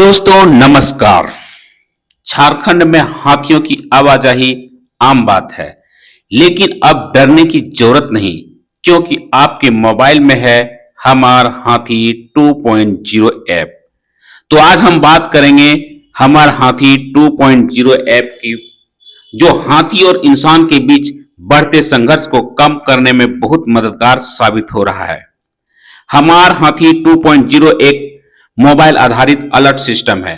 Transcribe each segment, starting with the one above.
दोस्तों नमस्कार। झारखंड में हाथियों की आवाजाही आम बात है, लेकिन अब डरने की जरूरत नहीं, क्योंकि आपके मोबाइल में है हमार हाथी 2.0 ऐप। तो आज हम बात करेंगे हमार हाथी 2.0 ऐप की, जो हाथी और इंसान के बीच बढ़ते संघर्ष को कम करने में बहुत मददगार साबित हो रहा है। हमार हाथी 2.0 एक मोबाइल आधारित अलर्ट सिस्टम है,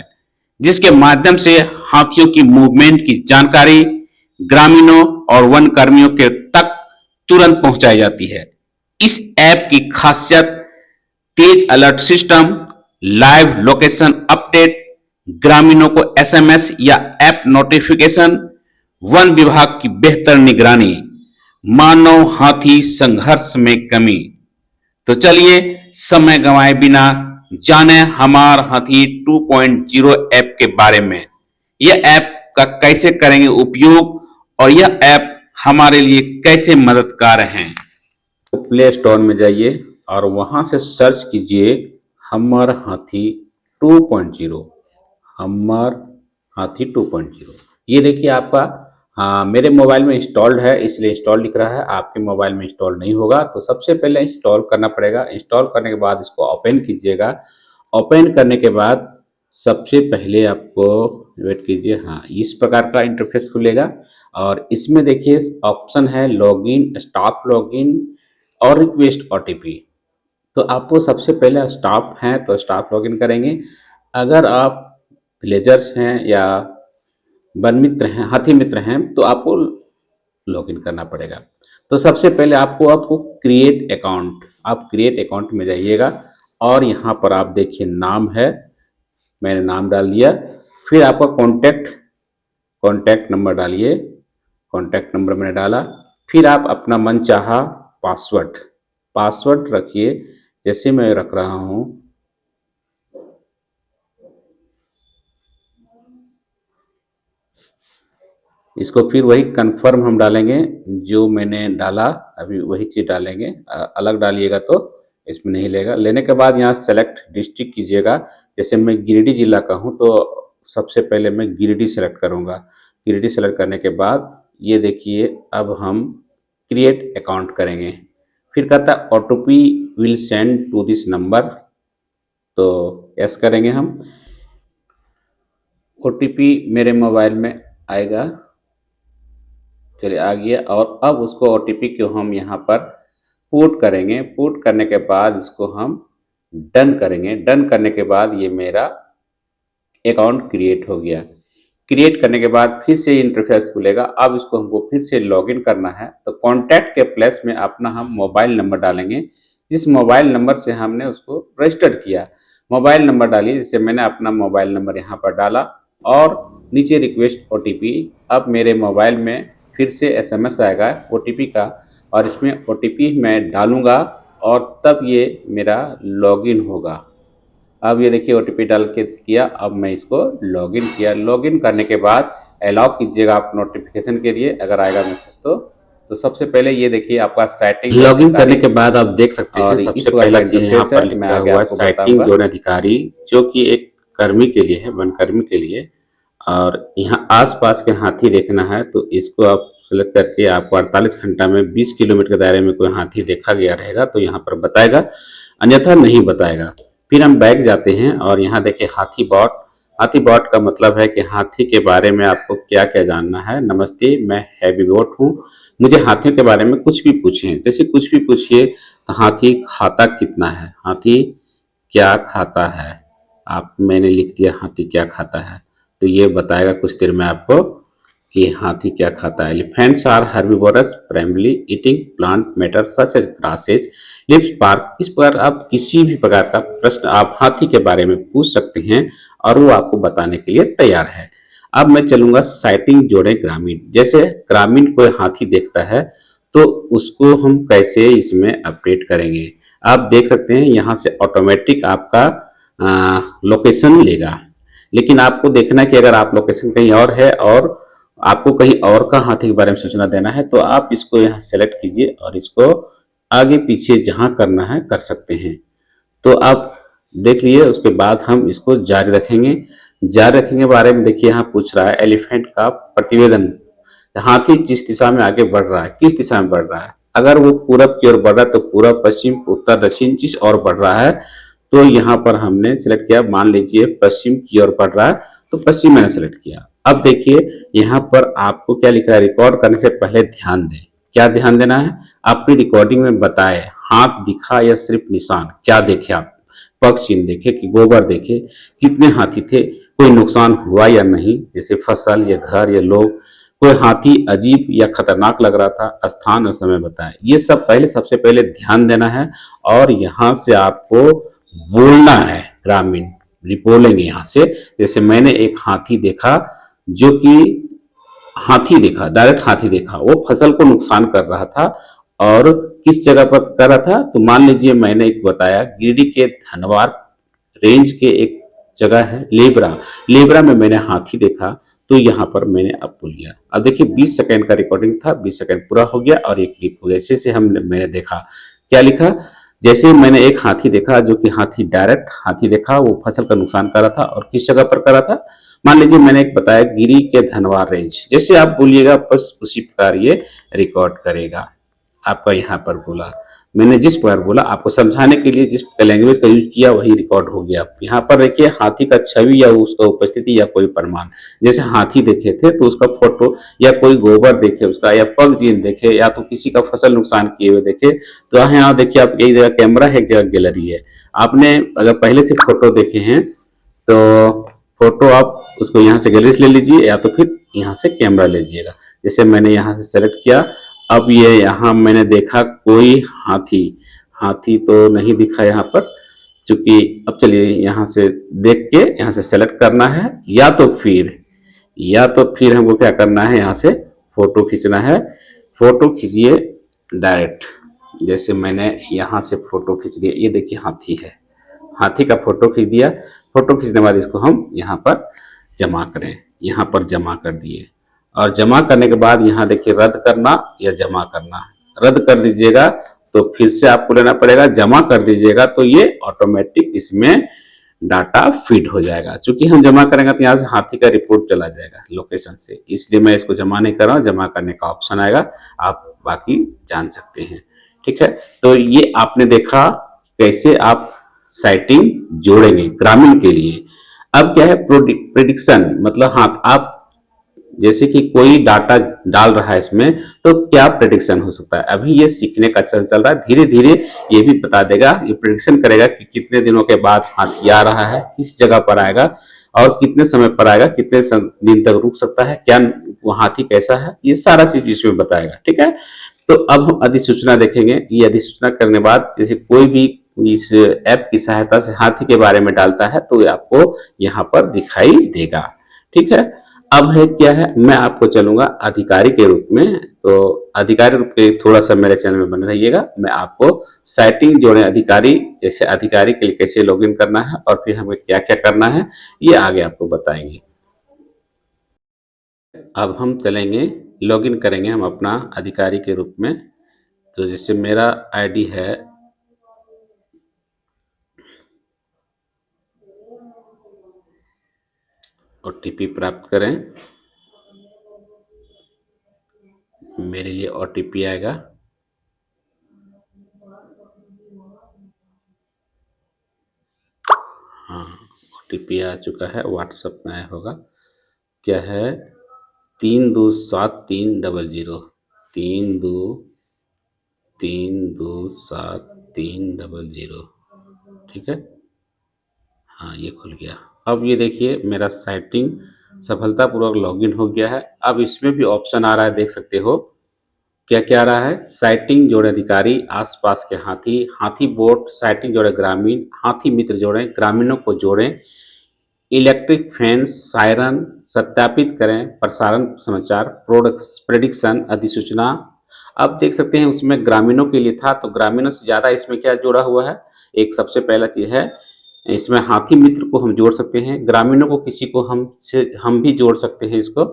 जिसके माध्यम से हाथियों की मूवमेंट की जानकारी ग्रामीणों और वन कर्मियों के तक तुरंत पहुंचाई जाती है। इस ऐप की खासियत तेज alert system, live location update, ग्रामीणों को एसएमएस या ऐप नोटिफिकेशन, वन विभाग की बेहतर निगरानी, मानव हाथी संघर्ष में कमी। तो चलिए समय गंवाए बिना जाने हमार हाथी 2.0 ऐप के बारे में। यह ऐप का कैसे करेंगे उपयोग और यह ऐप हमारे लिए कैसे मददगार हैं। तो प्ले स्टोर में जाइए और वहां से सर्च कीजिए हमार हाथी 2.0। हमार हाथी 2.0 ये देखिए आपका मेरे मोबाइल में इंस्टॉल्ड है, इसलिए इंस्टॉल लिख रहा है। आपके मोबाइल में इंस्टॉल नहीं होगा तो सबसे पहले इंस्टॉल करना पड़ेगा। इंस्टॉल करने के बाद इसको ओपन कीजिएगा। ओपन करने के बाद सबसे पहले आपको वेट कीजिए, इस प्रकार का इंटरफेस खुलेगा और इसमें देखिए ऑप्शन है लॉगिन, स्टॉप लॉगिन और रिक्वेस्ट ओटीपी। तो आपको सबसे पहले स्टॉप है तो स्टॉप लॉगिन करेंगे। अगर आप विलेजर्स हैं या वन मित्र हैं, हाथी मित्र हैं, तो आपको लॉगिन करना पड़ेगा। तो सबसे पहले आपको क्रिएट अकाउंट, आप क्रिएट अकाउंट में जाइएगा और यहाँ पर आप देखिए नाम है, मैंने नाम डाल दिया। फिर आपका कॉन्टैक्ट नंबर डालिए, कॉन्टैक्ट नंबर मैंने डाला। फिर आप अपना मनचाहा पासवर्ड रखिए, जैसे मैं रख रहा हूँ। इसको फिर वही कंफर्म हम डालेंगे, जो मैंने डाला अभी वही चीज़ डालेंगे। अलग डालिएगा तो इसमें नहीं लेगा। लेने के बाद यहाँ सेलेक्ट डिस्ट्रिक्ट कीजिएगा। जैसे मैं गिरिडीह जिला का हूँ तो सबसे पहले मैं गिरिडीह सेलेक्ट करूँगा। गिरिडीह सेलेक्ट करने के बाद ये देखिए अब हम क्रिएट अकाउंट करेंगे। फिर कहता है OTP will send to this number, तो यस करेंगे हम। ओटीपी मेरे मोबाइल में आएगा, चलिए आ गया। और अब उसको ओटीपी को हम यहाँ पर पुट करेंगे। पुट करने के बाद इसको हम डन करेंगे। डन करने के बाद ये मेरा अकाउंट क्रिएट हो गया। क्रिएट करने के बाद फिर से इंटरफेस खुलेगा। अब इसको हमको फिर से लॉगिन करना है, तो कॉन्टैक्ट के प्लेस में अपना हम मोबाइल नंबर डालेंगे, जिस मोबाइल नंबर से हमने उसको रजिस्टर्ड किया। मोबाइल नंबर डालिए, जैसे मैंने अपना मोबाइल नंबर यहाँ पर डाला और नीचे रिक्वेस्ट ओटीपी। अब मेरे मोबाइल में फिर से एसएमएस आएगा ओटीपी का और इसमें ओटीपी मैं डालूंगा और तब ये मेरा लॉगिन होगा। अब ये देखिए ओटीपी डाल के किया। अब मैं इसको लॉगिन किया। लॉगिन करने के बाद अलाउ कीजिएगा आप नोटिफिकेशन के लिए, अगर आएगा मैसेज तो सबसे पहले ये देखिए आपका सेटिंग। लॉगिन करने के बाद आप देख सकते हैं सबसे पहला चीज यहाँ पर लिखा हुआ है सेटिंग जोन अधिकारी, जो कि एक कर्मी के लिए है, वन कर्मी के लिए। और यहाँ आसपास के हाथी देखना है तो इसको आप सेलेक्ट करके आपको 48 घंटा में 20 किलोमीटर के दायरे में कोई हाथी देखा गया रहेगा तो यहाँ पर बताएगा, अन्यथा नहीं बताएगा। फिर हम बैक जाते हैं और यहाँ देखिए हाथी बॉट। हाथी बॉट का मतलब है कि हाथी के बारे में आपको क्या क्या जानना है। नमस्ते, मैं हैवी बॉट हूँ, मुझे हाथियों के बारे में कुछ भी पूछें। जैसे कुछ भी पूछिए तो हाथी खाता कितना है, हाथी क्या खाता है, आप मैंने लिख दिया हाथी क्या खाता है, तो ये बताएगा कुछ देर में आपको कि हाथी क्या खाता है। Elephants are herbivorous, primarily eating plant matter such as grasses, leaves, bark. इस पर आप किसी भी प्रकार का प्रश्न आप हाथी के बारे में पूछ सकते हैं और वो आपको बताने के लिए तैयार है। अब मैं चलूंगा साइटिंग जोड़े ग्रामीण। जैसे ग्रामीण कोई हाथी देखता है तो उसको हम कैसे इसमें अपडेट करेंगे। आप देख सकते हैं यहाँ से ऑटोमेटिक आपका लोकेशन लेगा, लेकिन आपको देखना है कि अगर आप लोकेशन कहीं और है और आपको कहीं और का हाथी के बारे में सूचना देना है तो आप इसको यहाँ सेलेक्ट कीजिए और इसको आगे पीछे जहाँ करना है कर सकते हैं। तो अब देख लिए। उसके बाद हम इसको जारी रखेंगे। जारी रखेंगे बारे में देखिए यहाँ पूछ रहा है एलिफेंट का प्रतिवेदन, हाथी जिस दिशा में आगे बढ़ रहा है किस दिशा में बढ़ रहा है। अगर वो पूरब की ओर बढ़ रहा है तो पूरब, पश्चिम, उत्तर, दक्षिण जिस ओर बढ़ रहा है तो यहाँ पर हमने सिलेक्ट किया। मान लीजिए पश्चिम की ओर बढ़ रहा है तो पश्चिम मैंने सिलेक्ट किया। अब देखिए यहाँ पर आपको क्या लिखा है, रिकॉर्ड करने से पहले ध्यान दें। क्या ध्यान देना है, अपनी रिकॉर्डिंग में बताए हाथ दिखा या सिर्फ निशान, क्या देखे आप, पग चिन्ह देखे कि गोबर देखे, कितने हाथी थे, कोई नुकसान हुआ या नहीं, जैसे फसल या घर या लोग, कोई हाथी अजीब या खतरनाक लग रहा था, स्थान और समय बताए। ये सब पहले सबसे पहले ध्यान देना है और यहाँ से आपको बोलना है ग्रामीण, बोलेंगे यहाँ से। जैसे मैंने एक हाथी देखा, जो कि हाथी देखा, डायरेक्ट हाथी देखा, वो फसल को नुकसान कर रहा था और किस जगह पर कर रहा था, तो मान लीजिए मैंने एक बताया गिरिडीह के धनवार रेंज के एक जगह है लेबरा, लेबरा में मैंने हाथी देखा। तो यहाँ पर मैंने अब बोल गया। अब देखिए 20 सेकंड का रिकॉर्डिंग था, 20 सेकंड पूरा हो गया और एक क्लिप हो गया। जैसे से हम मैंने देखा, क्या लिखा, जैसे मैंने एक हाथी देखा, जो कि हाथी डायरेक्ट हाथी देखा, वो फसल का नुकसान कर रहा था और किस जगह पर कर रहा था, मान लीजिए मैंने एक बताया गिरी के धनवार रेंज। जैसे आप बोलिएगा बस उसी प्रकार ये रिकॉर्ड करेगा। आपका यहाँ पर बोला, मैंने जिस प्रकार बोला आपको समझाने के लिए, जिस लैंग्वेज का यूज किया वही रिकॉर्ड हो गया। यहाँ पर देखिए हाथी का छवि या उसका उपस्थिति या कोई प्रमाण, जैसे हाथी देखे थे तो उसका फोटो, या कोई गोबर देखे उसका, या पग चिन्ह देखे, या तो किसी का फसल नुकसान किए हुए देखे। तो यहाँ देखिए आप, एक जगह कैमरा है, एक जगह गैलरी है। आपने अगर पहले से फोटो देखे हैं तो फोटो आप उसको यहाँ से गैलरी से ले लीजिए या तो फिर यहाँ से कैमरा ले लीजिएगा। जैसे मैंने यहाँ से सेलेक्ट किया। अब ये यहाँ मैंने देखा कोई हाथी, हाथी तो नहीं दिखा यहाँ पर, चूंकि अब चलिए यहाँ से देख के यहाँ से सेलेक्ट करना है, या तो फिर हमको क्या करना है, यहाँ से फोटो खींचना है। फोटो खींचिए डायरेक्ट, जैसे मैंने यहाँ से फोटो खींच लिया, ये देखिए हाथी है, हाथी का फोटो खींच दिया। फोटो खींचने के बाद इसको हम यहाँ पर जमा करें, यहाँ पर जमा कर दिए। और जमा करने के बाद यहाँ देखिए रद्द करना या जमा करना, रद्द कर दीजिएगा तो फिर से आपको लेना पड़ेगा, जमा कर दीजिएगा तो ये ऑटोमेटिक इसमें डाटा फीड हो जाएगा। चूंकि हम जमा करेंगे तो यहाँ से हाथी का रिपोर्ट चला जाएगा लोकेशन से, इसलिए मैं इसको जमा नहीं कर रहा हूँ। जमा करने का ऑप्शन आएगा, आप बाकी जान सकते हैं। ठीक है, तो ये आपने देखा कैसे आप साइटिंग जोड़ेंगे ग्रामीण के लिए। अब क्या है प्रिडिक्शन, मतलब हाँ आप जैसे कि कोई डाटा डाल रहा है इसमें तो क्या प्रेडिक्शन हो सकता है, अभी ये सीखने का चल रहा है। धीरे धीरे ये भी बता देगा, ये प्रेडिक्शन करेगा कि कितने दिनों के बाद हाथी आ रहा है, किस जगह पर आएगा और कितने समय पर आएगा, कितने दिन तक रुक सकता है, क्या वो हाथी कैसा है, ये सारा चीज इसमें बताएगा। ठीक है, तो अब हम अधिसूचना देखेंगे। ये अधिसूचना करने के बाद जैसे कोई भी इस ऐप की सहायता से हाथी के बारे में डालता है तो आपको यहाँ पर दिखाई देगा। ठीक है, अब है क्या है, मैं आपको चलूंगा अधिकारी के रूप में। तो अधिकारी रूप के थोड़ा सा मेरे चैनल में बने रहिएगा। मैं आपको साइटिंग जोड़े अधिकारी, जैसे अधिकारी के लिए कैसे लॉगिन करना है और फिर हमें क्या क्या करना है ये आगे आपको बताएंगे। अब हम चलेंगे, लॉगिन करेंगे हम अपना अधिकारी के रूप में। तो जैसे मेरा आईडी है, ओटीपी प्राप्त करें, मेरे लिए ओटीपी आएगा। हाँ, ओटीपी आ चुका है, व्हाट्सएप में आया होगा। क्या है, 327300, 327300। ठीक है, हाँ ये खुल गया। अब ये देखिए मेरा साइटिंग सफलतापूर्वक लॉगिन हो गया है। अब इसमें भी ऑप्शन आ रहा है, देख सकते हो क्या क्या आ रहा है, साइटिंग जोड़े अधिकारी, आसपास के हाथी, हाथी बोट, साइटिंग जोड़े ग्रामीण, हाथी मित्र जोड़ें, ग्रामीणों को जोड़ें, इलेक्ट्रिक फेंस, सायरन, सत्यापित करें, प्रसारण समाचार, प्रोडक्स प्रेडिक्शन, अधिसूचना। अब देख सकते हैं उसमें ग्रामीणों के लिए था, तो ग्रामीणों से ज़्यादा इसमें क्या जोड़ा हुआ है, एक सबसे पहला चीज़ है इसमें हाथी मित्र को हम जोड़ सकते हैं, ग्रामीणों को किसी को हम भी जोड़ सकते हैं इसको।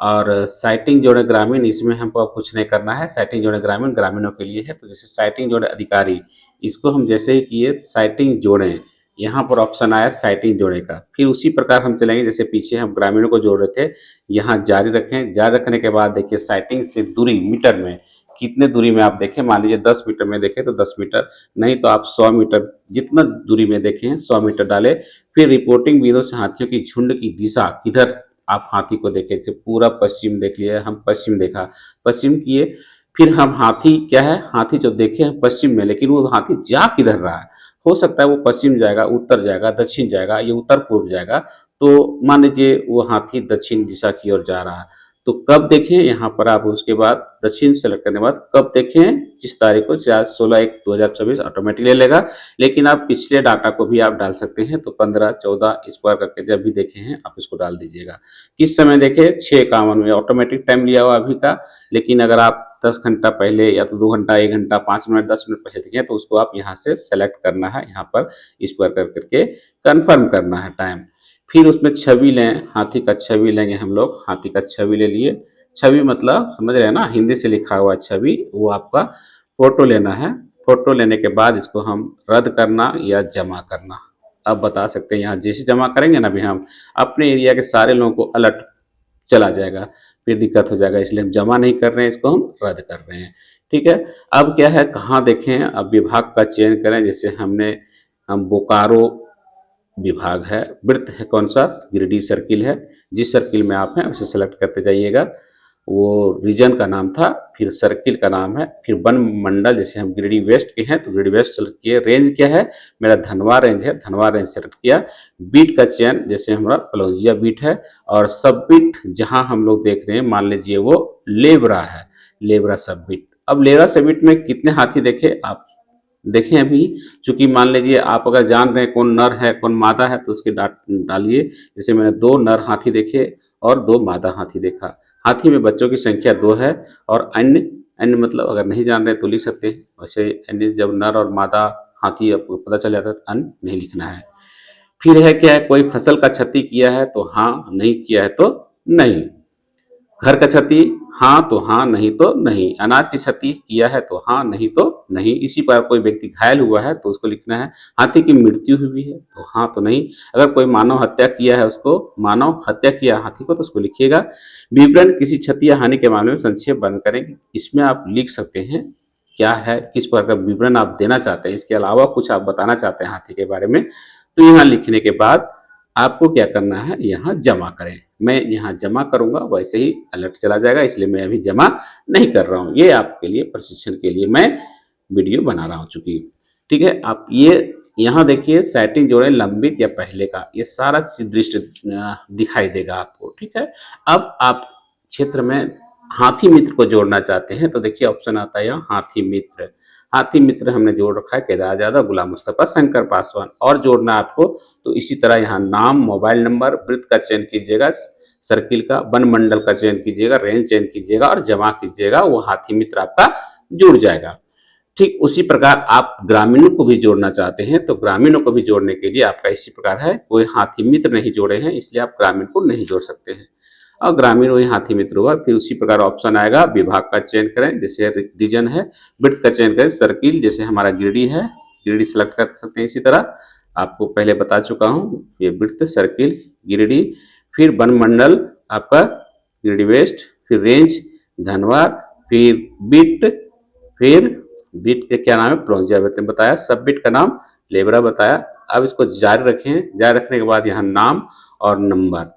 और साइटिंग जोड़े ग्रामीण, इसमें हमको अब कुछ नहीं करना है, साइटिंग जोड़े ग्रामीण ग्रामीणों के लिए है। तो जैसे साइटिंग जोड़े अधिकारी, इसको हम जैसे ही किए साइटिंग जोड़ें, यहाँ पर ऑप्शन आया साइटिंग जोड़े का। फिर उसी प्रकार हम चलेंगे, जैसे पीछे हम ग्रामीणों को जोड़ रहे थे, यहाँ जारी रखें। जारी रखने के बाद देखिए साइटिंग से दूरी मीटर में, कितने दूरी में आप देखें, मान लीजिए 10 मीटर में देखें तो 10 मीटर, नहीं तो आप 100 मीटर, जितना दूरी में देखें 100 मीटर डालें। फिर रिपोर्टिंग विंडो से हाथियों की झुंड की दिशा किधर आप हाथी को देखें, जैसे पूरा पश्चिम देख लिया, हम पश्चिम देखा, पश्चिम किए। फिर हम हाथी क्या है, हाथी जो देखे हैं पश्चिम में, लेकिन वो हाथी जा किधर रहा है। हो सकता है वो पश्चिम जाएगा, उत्तर जाएगा, दक्षिण जाएगा, ये उत्तर पूर्व जाएगा। तो मान लीजिए वो हाथी दक्षिण दिशा की ओर जा रहा है, तो कब देखें यहाँ पर आप, उसके बाद दक्षिण सेलेक्ट करने के बाद कब देखें, जिस तारीख को, चाहे 16/1/2024 ऑटोमेटिक ले लेगा। लेकिन आप पिछले डाटा को भी आप डाल सकते हैं, तो 15, 14 इस पर करके जब भी देखे हैं आप इसको डाल दीजिएगा। किस समय देखें, 6:51 में ऑटोमेटिक टाइम लिया हुआ अभी का। लेकिन अगर आप 10 घंटा पहले या तो 2 घंटा, 1 घंटा, 5 मिनट, 10 मिनट पहले देखें, तो उसको आप यहाँ से सेलेक्ट करना है, यहाँ पर इस पर कर करके कन्फर्म करना है टाइम। फिर उसमें छवि लें, हाथी का छवि लेंगे हम लोग। हाथी का छवि ले लिए, छवि मतलब समझ रहे हैं ना, हिंदी से लिखा हुआ छवि, वो आपका फोटो लेना है। फोटो लेने के बाद इसको हम रद्द करना या जमा करना, अब बता सकते हैं। यहाँ जैसे जमा करेंगे ना, अभी हम अपने एरिया के सारे लोगों को अलर्ट चला जाएगा, फिर दिक्कत हो जाएगा, इसलिए हम जमा नहीं कर रहे हैं, इसको हम रद्द कर रहे हैं। ठीक है। अब क्या है, कहाँ देखें, अब विभाग का चयन करें। जैसे हम बोकारो विभाग है, वृत्त है कौन सा, गिरिडीह सर्किल है। जिस सर्किल में आप हैं उसे सेलेक्ट करते जाइएगा। वो रीजन का नाम था, फिर सर्किल का नाम है, फिर वन मंडल, जैसे हम गिरिडीह वेस्ट के हैं तो गिरिडीह वेस्ट सेलेक्ट किए। रेंज क्या है, मेरा धनवा रेंज है, धनवा रेंज सेलेक्ट किया। बीट का चयन, जैसे हमारा कलौजिया बीट है। और सब बीट जहां हम लोग देख रहे हैं, मान लीजिए वो लेबरा है, लेबरा सब बीट। अब लेबरा सब बीट में कितने हाथी देखे आप देखें अभी, चूंकि मान लीजिए आप अगर जान रहे हैं कौन नर है कौन मादा है, तो उसके डालिए। जैसे मैंने 2 नर हाथी देखे और 2 मादा हाथी देखा। हाथी में बच्चों की संख्या 2 है। और अन्य, अन्य मतलब अगर नहीं जान रहे तो लिख सकते हैं। वैसे अन्य जब नर और मादा हाथी आपको पता चल जाता है तो अन्य नहीं लिखना है। फिर है क्या है, कोई फसल का क्षति किया है तो हाँ, नहीं किया है तो नहीं। घर का क्षति हाँ तो हाँ, नहीं तो नहीं। अनाज की क्षति किया है तो हाँ, नहीं तो नहीं। इसी पर कोई व्यक्ति घायल हुआ है तो उसको लिखना है। हाथी की मृत्यु हुई है तो हाँ तो नहीं। अगर कोई मानव हत्या किया है, उसको मानव हत्या किया हाथी को, तो उसको लिखिएगा। विवरण किसी क्षति या हानि के मामले में संक्षेप बंद करें, इसमें आप लिख सकते हैं क्या है, किस प्रकार का विवरण आप देना चाहते हैं, इसके अलावा कुछ आप बताना चाहते हैं हाथी के बारे में, तो यहाँ लिखने के बाद आपको क्या करना है, यहाँ जमा करें। मैं यहाँ जमा करूंगा, वैसे ही अलर्ट चला जाएगा, इसलिए मैं अभी जमा नहीं कर रहा हूँ। ये आपके लिए प्रशिक्षण के लिए मैं वीडियो बना रहा हूँ चूंकि। ठीक है। आप ये यहाँ देखिए, सेटिंग जोड़े लंबित या पहले का, ये सारा चीज दृश्य दिखाई देगा आपको। ठीक है। अब आप क्षेत्र में हाथी मित्र को जोड़ना चाहते हैं, तो देखिए ऑप्शन आता है यहाँ हाथी मित्र। हाथी मित्र हमने जोड़ रखा है, केदार यादव, गुलाम मुस्तफा, शंकर पासवान। और जोड़ना आपको तो इसी तरह यहाँ नाम, मोबाइल नंबर, वृत्त का चयन कीजिएगा, सर्किल का, वन मंडल का चयन कीजिएगा, रेंज चयन कीजिएगा और जमा कीजिएगा। वो हाथी मित्र आपका जुड़ जाएगा। ठीक उसी प्रकार आप ग्रामीणों को भी जोड़ना चाहते हैं, तो ग्रामीणों को भी जोड़ने के लिए आपका इसी प्रकार है, कोई हाथी मित्र नहीं जोड़े हैं इसलिए आप ग्रामीण को नहीं जोड़ सकते हैं। और ग्रामीण वही हाथी मित्र हुआ। फिर उसी प्रकार ऑप्शन आएगा, विभाग का चयन करें, जैसे रीजन है। वृत्त का चयन करें, सर्किल, जैसे हमारा गिरिडीह है, गिरिडीह सेलेक्ट कर सकते हैं। इसी तरह आपको पहले बता चुका हूँ, ये वृत्त, सर्किल, गिरिडीह। फिर वन मंडल आपका गिरिडीह वेस्ट, फिर रेंज धनवार, फिर बिट, फिर बिट के क्या नाम है, प्रोजिया बताया। सब बिट का नाम लेबरा बताया। अब इसको जारी रखें। जारी रखने के बाद यहाँ नाम और नंबर,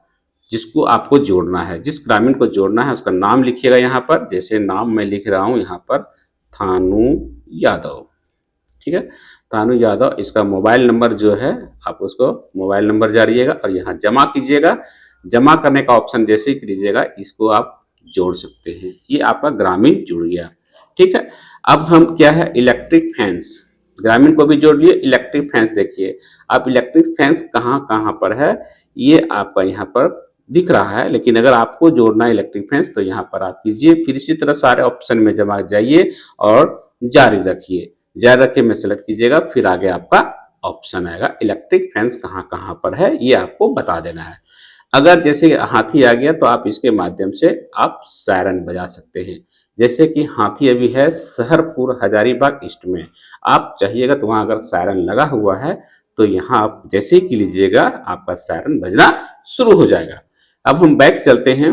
जिसको आपको जोड़ना है, जिस ग्रामीण को जोड़ना है उसका नाम लिखिएगा यहाँ पर। जैसे नाम मैं लिख रहा हूँ यहाँ पर, थानू यादव। ठीक है, थानू यादव। इसका मोबाइल नंबर जो है, आप उसको मोबाइल नंबर जारिएगा और यहाँ जमा कीजिएगा। जमा करने का ऑप्शन जैसे ही कीजिएगा, इसको आप जोड़ सकते हैं। ये आपका ग्रामीण जुड़ गया। ठीक है। अब हम क्या है, इलेक्ट्रिक फैंस, ग्रामीण को भी जोड़ लिए। इलेक्ट्रिक फैंस देखिए, आप इलेक्ट्रिक फैंस कहाँ कहाँ पर है, ये आपका यहाँ पर दिख रहा है। लेकिन अगर आपको जोड़ना है इलेक्ट्रिक फैंस, तो यहाँ पर आप कीजिए। फिर इसी तरह सारे ऑप्शन में जमा जाइए और जारी रखिए। जारी रखे में सेलेक्ट कीजिएगा, फिर आगे आपका ऑप्शन आएगा इलेक्ट्रिक फैंस कहाँ कहाँ पर है, ये आपको बता देना है। अगर जैसे हाथी आ गया तो आप इसके माध्यम से आप सायरन बजा सकते हैं। जैसे कि हाथी अभी है सहरपुर हजारीबाग ईस्ट में, आप चाहिएगा तो वहां अगर सायरन लगा हुआ है तो यहाँ आप जैसे ही लीजिएगा आपका सायरन बजना शुरू हो जाएगा। अब हम बैक चलते हैं।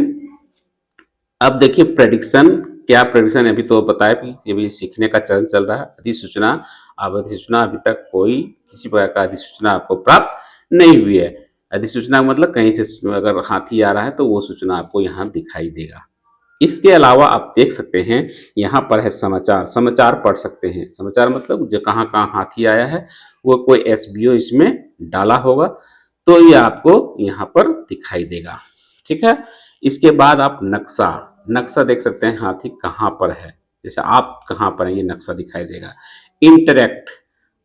अब देखिए प्रेडिक्शन, क्या प्रेडिक्शन अभी तो बताया कि अभी सीखने का चरण चल रहा है। अधिसूचना, अब अधिसूचना अभी तक कोई किसी प्रकार का अधिसूचना आपको प्राप्त नहीं हुई है। अधिसूचना मतलब कहीं से अगर हाथी आ रहा है तो वो सूचना आपको यहाँ दिखाई देगा। इसके अलावा आप देख सकते हैं यहाँ पर है समाचार, समाचार पढ़ सकते हैं। समाचार मतलब जो कहाँ कहाँ हाथी आया है वो कोई एसबीओ इसमें डाला होगा तो ये आपको यहाँ पर दिखाई देगा। ठीक है, इसके बाद आप नक्शा, नक्शा देख सकते हैं हाथी कहाँ पर है, जैसे आप कहाँ पर है ये नक्शा दिखाई देगा। इंटरैक्ट,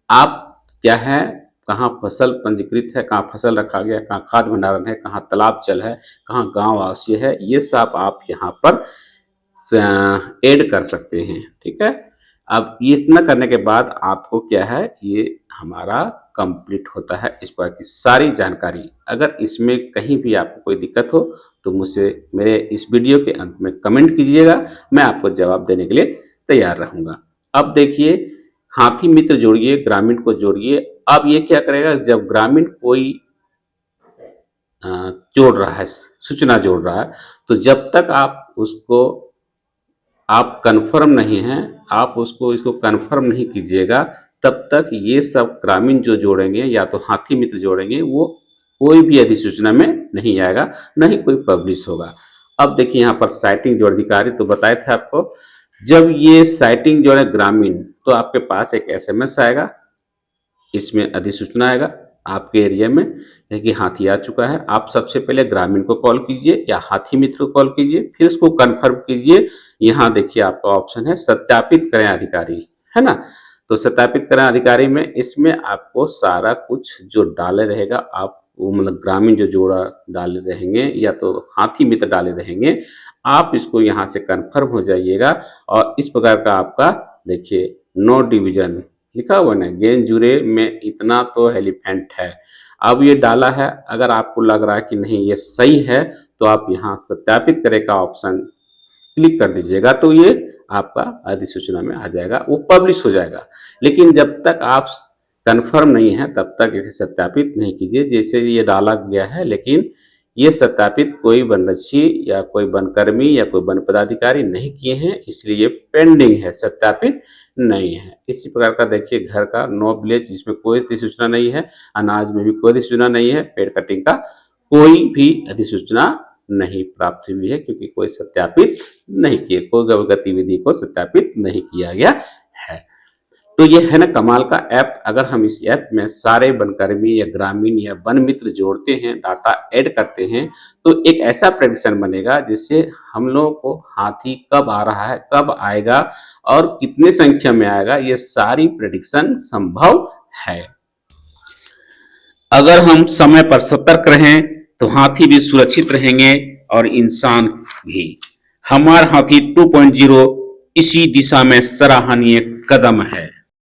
आप क्या है, कहाँ फसल पंजीकृत है, कहाँ फसल रखा गया, कहाँ खाद्य भंडारण है, कहाँ तालाब जल है, कहाँ गांव आवासीय है, ये सब आप यहाँ पर ऐड कर सकते हैं। ठीक है, अब ये इतना करने के बाद आपको क्या है, ये हमारा कंप्लीट होता है इस पर की सारी जानकारी। अगर इसमें कहीं भी आपको कोई दिक्कत हो तो मुझसे मेरे इस वीडियो के अंत में कमेंट कीजिएगा, मैं आपको जवाब देने के लिए तैयार रहूँगा। अब देखिए हाथी मित्र जोड़िए, ग्रामीण को जोड़िए। अब ये क्या करेगा, जब ग्रामीण कोई जोड़ रहा है, सूचना जोड़ रहा है, तो जब तक आप उसको आप कंफर्म नहीं हैं, आप उसको इसको कंफर्म नहीं कीजिएगा, तब तक ये सब ग्रामीण जो जोड़ेंगे या तो हाथी मित्र जोड़ेंगे वो कोई भी अधिसूचना में नहीं आएगा, न ही कोई पब्लिश होगा। अब देखिए यहाँ पर साइटिंग जो अधिकारी तो बताए थे आपको, जब ये साइटिंग जो है ग्रामीण, तो आपके पास एक एसएमएस आएगा, इसमें अधिसूचना आएगा आपके एरिया में कि हाथी आ चुका है। आप सबसे पहले ग्रामीण को कॉल कीजिए या हाथी मित्र को कॉल कीजिए, फिर उसको कंफर्म कीजिए। यहाँ देखिए आपका ऑप्शन है सत्यापित करें अधिकारी, है ना। तो सत्यापित करें अधिकारी में इसमें आपको सारा कुछ जो डाले रहेगा, आप वो मतलब ग्रामीण जो जोड़ा डाले रहेंगे या तो हाथी मित्र डाले रहेंगे, आप इसको यहाँ से कंफर्म हो जाइएगा। और इस प्रकार का आपका देखिए नो डिवीजन लिखा हुआ ना, गेंद जुरे में इतना तो एलिफेंट है। अब ये डाला है, अगर आपको लग रहा है कि नहीं ये सही है तो आप यहाँ सत्यापित करें का ऑप्शन क्लिक कर दीजिएगा, तो ये आपका अधिसूचना में आ जाएगा, वो पब्लिश हो जाएगा। लेकिन जब तक आप कंफर्म नहीं है तब तक इसे सत्यापित नहीं कीजिए। जैसे ये डाला गया है, लेकिन ये सत्यापित कोई वनरक्षी या कोई वनकर्मी या कोई वन पदाधिकारी नहीं किए हैं, इसलिए ये पेंडिंग है, सत्यापित नहीं है। इसी प्रकार का देखिए घर का नो विलेज, जिसमें कोई अधिसूचना नहीं है, अनाज में भी कोई अधिसूचना नहीं है, पेड़ कटिंग का कोई भी अधिसूचना नहीं प्राप्त हुई है, क्योंकि कोई सत्यापित नहीं किए, कोई गतिविधि को सत्यापित नहीं किया गया है। तो ये है ना कमाल का ऐप। अगर हम इस ऐप में सारे वनकर्मी या ग्रामीण या वन मित्र जोड़ते हैं, डाटा ऐड करते हैं, तो एक ऐसा प्रेडिक्शन बनेगा जिससे हम लोगों को हाथी कब आ रहा है, कब आएगा और कितने संख्या में आएगा, ये सारी प्रेडिक्शन संभव है। अगर हम समय पर सतर्क रहें तो हाथी भी सुरक्षित रहेंगे और इंसान भी। हमारा हाथी 2.0 इसी दिशा में सराहनीय कदम है।